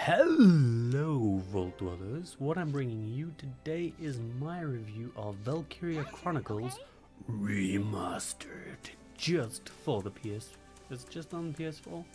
Hello Vault Dwellers, what I'm bringing you today is my review of Valkyria Chronicles Remastered, just for the PS. It's just on the PS4.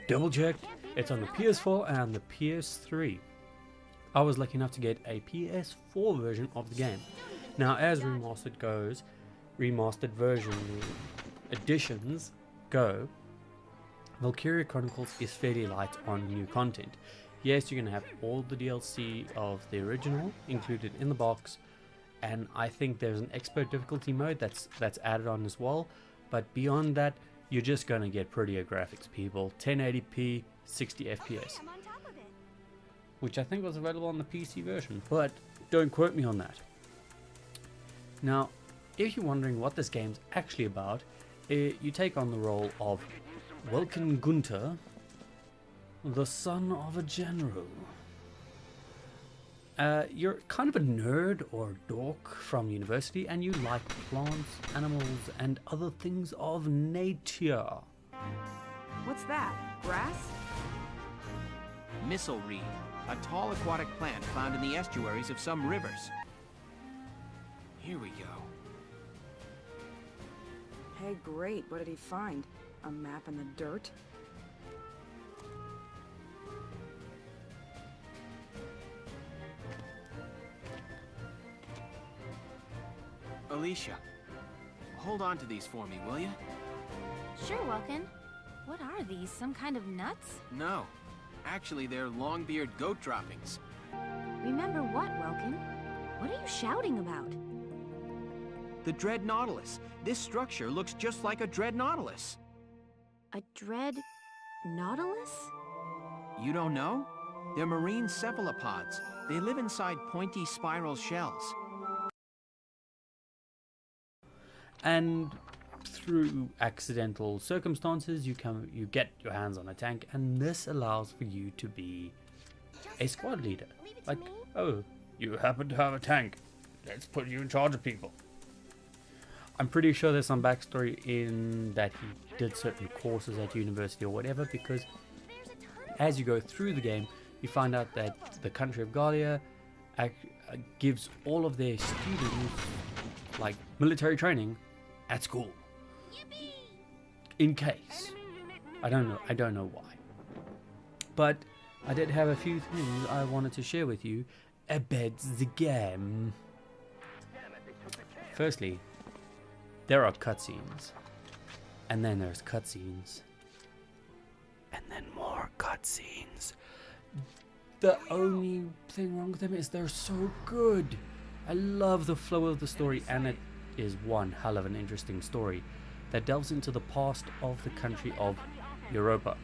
Double checked, it's on the PS4 and the PS3. I was lucky enough to get a PS4 version of the game. Now as remastered goes, remastered version editions go, Valkyria Chronicles is fairly light on new content. Yes, you're going to have all the DLC of the original included in the box, and I think there's an expert difficulty mode that's added on as well, but beyond that, you're just going to get prettier graphics, people. 1080p, 60 FPS, which I think was available on the PC version, but don't quote me on that. Now, if you're wondering what this game's actually about, you take on the role of Welkin Gunther, the son of a general. You're kind of a nerd or dork from university, and you like plants, animals, and other things of nature. What's that? Grass? Mistletoe, a tall aquatic plant found in the estuaries of some rivers. Here we go. Hey, great. What did he find? A map in the dirt? Alicia, hold on to these for me, will you? Sure, Welkin. What are these? Some kind of nuts? No. Actually, they're long-beard goat droppings. Remember what, Welkin? What are you shouting about? The Dread Nautilus. This structure looks just like a Dread Nautilus. A dread nautilus? You don't know? They're marine cephalopods. They live inside pointy spiral shells. And through accidental circumstances, you get your hands on a tank, and this allows for you to be a squad leader. Like, oh, you happen to have a tank, let's put you in charge of people. I'm pretty sure there's some backstory in that he did certain courses at university or whatever, because as you go through the game, you find out that the country of Gallia gives all of their students like military training at school. In case. I don't know why. But I did have a few things I wanted to share with you about the game. Firstly, there are cutscenes, and then there's cutscenes, and then more cutscenes. The only thing wrong with them is they're so good. I love the flow of the story, and it is one hell of an interesting story that delves into the past of the country of Europa.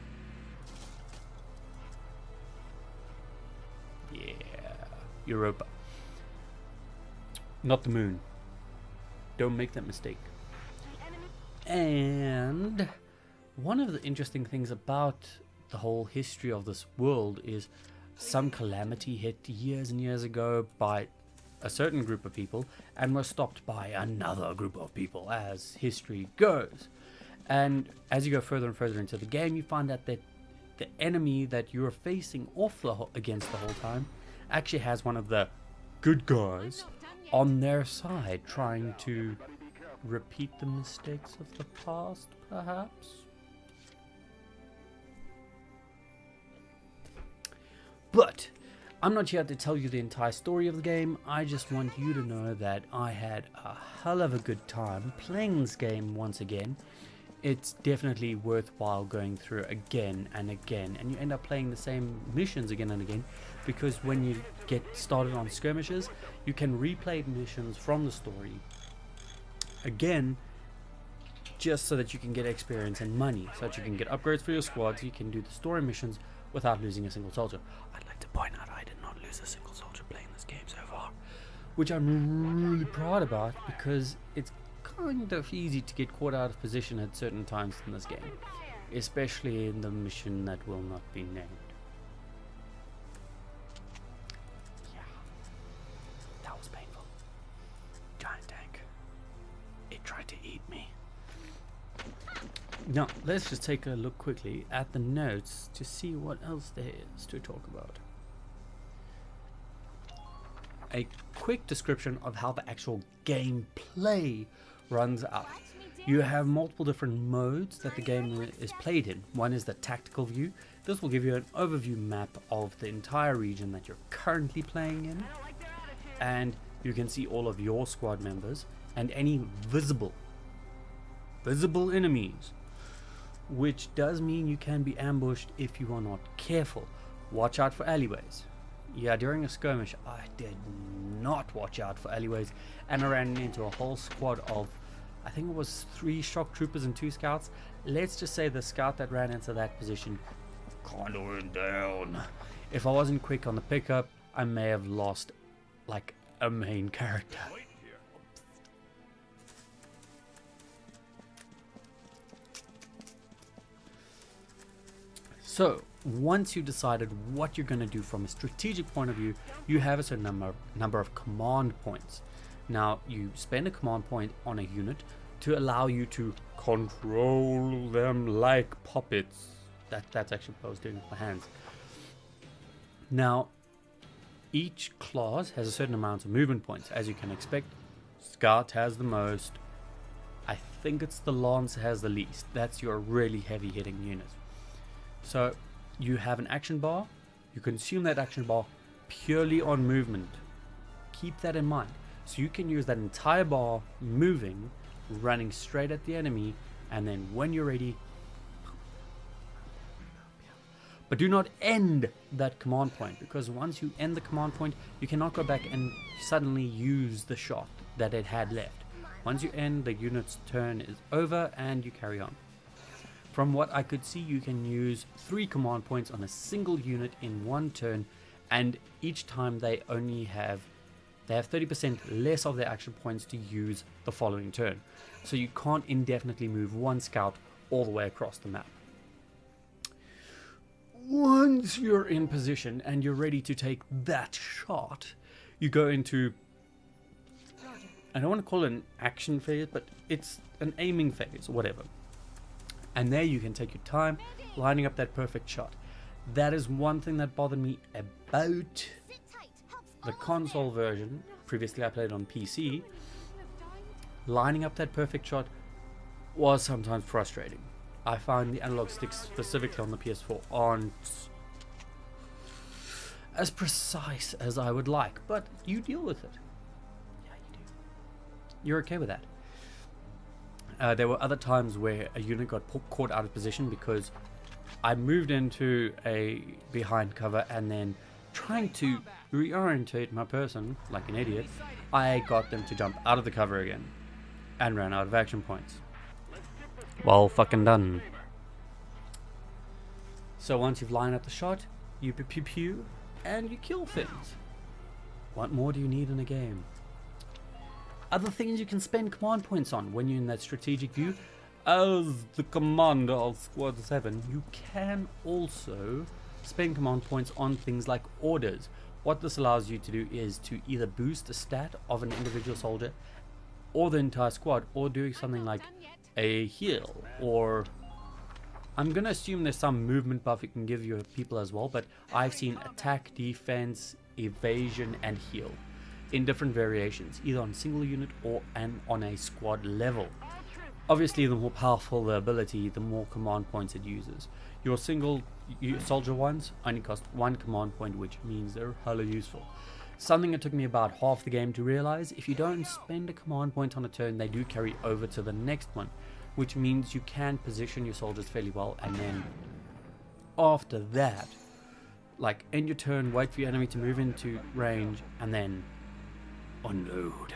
Yeah, Europa. Not the moon. Don't make that mistake. And one of the interesting things about the whole history of this world is some calamity hit years and years ago by a certain group of people and was stopped by another group of people, as history goes. And as you go further and further into the game, you find out that the enemy that you're facing off against the whole time actually has one of the good guys on their side, trying to repeat the mistakes of the past, perhaps? But I'm not here to tell you the entire story of the game. I just want you to know that I had a hell of a good time playing this game once again. It's definitely worthwhile going through again and again, and you end up playing the same missions again and again, because when you get started on skirmishes, you can replay missions from the story again, just so that you can get experience and money, so that you can get upgrades for your squad, so you can do the story missions without losing a single soldier. I'd like to point out I did not lose a single soldier playing this game so far, which I'm really proud about, because it's kind of easy to get caught out of position at certain times in this game, especially in the mission that will not be named. Yeah, that was painful. Giant tank. It tried to eat me. Now, let's just take a look quickly at the notes to see what else there is to talk about. A quick description of how the actual gameplay runs out. You have multiple different modes that the game is played in. One is the tactical view. This will give you an overview map of the entire region that you're currently playing in. And you can see all of your squad members and any visible enemies, which does mean you can be ambushed if you are not careful. Watch out for alleyways. Yeah, during a skirmish I did not watch out for alleyways, and I ran into a whole squad of, I think it was 3 shock troopers and 2 scouts. Let's just say the scout that ran into that position kinda went down. If I wasn't quick on the pickup, I may have lost like a main character. So, once you've decided what you're going to do from a strategic point of view, you have a certain number of command points. Now, you spend a command point on a unit to allow you to control them like puppets. That's actually what I was doing with my hands. Now, each class has a certain amount of movement points. As you can expect, Scout has the most. I think it's the Lance has the least. That's your really heavy hitting unit. So you have an action bar. You consume that action bar purely on movement. Keep that in mind. So you can use that entire bar moving, running straight at the enemy, and then when you're ready, but do not end that command point, because once you end the command point, you cannot go back and suddenly use the shot that it had left. Once you end, the unit's turn is over and you carry on. From what I could see, you can use 3 command points on a single unit in one turn, and each time they have 30% less of their action points to use the following turn. So you can't indefinitely move one scout all the way across the map. Once you're in position and you're ready to take that shot, you go into, I don't want to call it an action phase, but it's an aiming phase, whatever. And there you can take your time lining up that perfect shot. That is one thing that bothered me about the console version. Previously I played on PC. Lining up that perfect shot was sometimes frustrating. I find the analog sticks specifically on the PS4 aren't as precise as I would like, but you deal with it. Yeah, you do. You're okay with that. There were other times where a unit got caught out of position because I moved into a behind cover, and then trying to reorientate my person like an idiot, I got them to jump out of the cover again and ran out of action points. Well fucking done. So once you've lined up the shot, you pew pew and you kill things. What more do you need in a game? Other things you can spend command points on when you're in that strategic view. As the commander of Squad 7, you can also spend command points on things like orders. What this allows you to do is to either boost the stat of an individual soldier or the entire squad, or doing something like a heal, or I'm going to assume there's some movement buff you can give your people as well, but I've seen attack, defense, evasion and heal in different variations, either on a single unit or on a squad level. Obviously, the more powerful the ability, the more command points it uses. Your single soldier ones only cost 1 command point, which means they're hella useful. Something that took me about half the game to realize: if you don't spend a command point on a turn, they do carry over to the next one, which means you can position your soldiers fairly well, and then after that, like, end your turn, wait for your enemy to move into range, and then unload.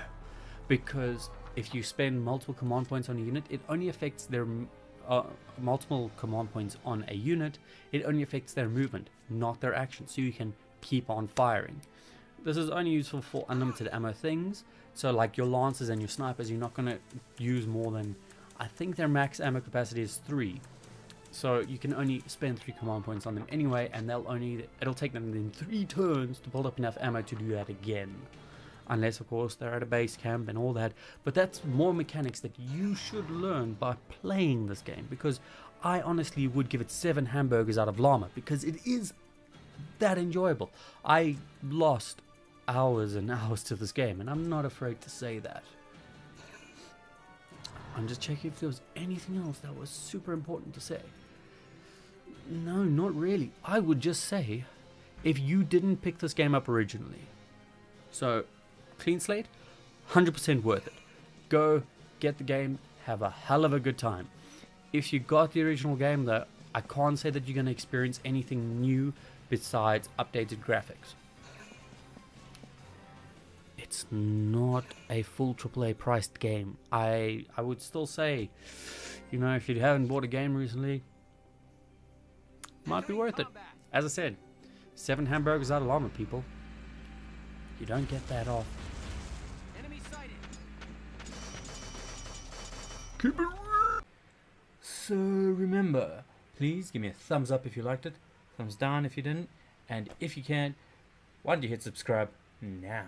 Because if you spend multiple command points on a unit, it only affects their multiple command points on a unit, it only affects their movement, not their action, so you can keep on firing. This is only useful for unlimited ammo things, so like your lancers and your snipers, you're not going to use more than, I think their max ammo capacity is 3, so you can only spend 3 command points on them anyway, and it'll take them in 3 turns to build up enough ammo to do that again. unless of course they're at a base camp and all that. But that's more mechanics that you should learn by playing this game, because I honestly would give it 7 hamburgers out of llama, because it is that enjoyable. I lost hours and hours to this game, and I'm not afraid to say that. I'm just checking if there was anything else that was super important to say. No, not really. I would just say, if you didn't pick this game up originally, so clean slate, 100% worth it. Go get the game, have a hell of a good time. If you got the original game though, I can't say that you're going to experience anything new besides updated graphics. It's not a full AAA priced game. I would still say, you know, if you haven't bought a game recently, might be worth it. As I said, 7 hamburgers out of llama, people. You don't get that off. Enemy sighted. Keep it real. So remember, please give me a thumbs up if you liked it, thumbs down if you didn't, and if you can, why don't you hit subscribe now?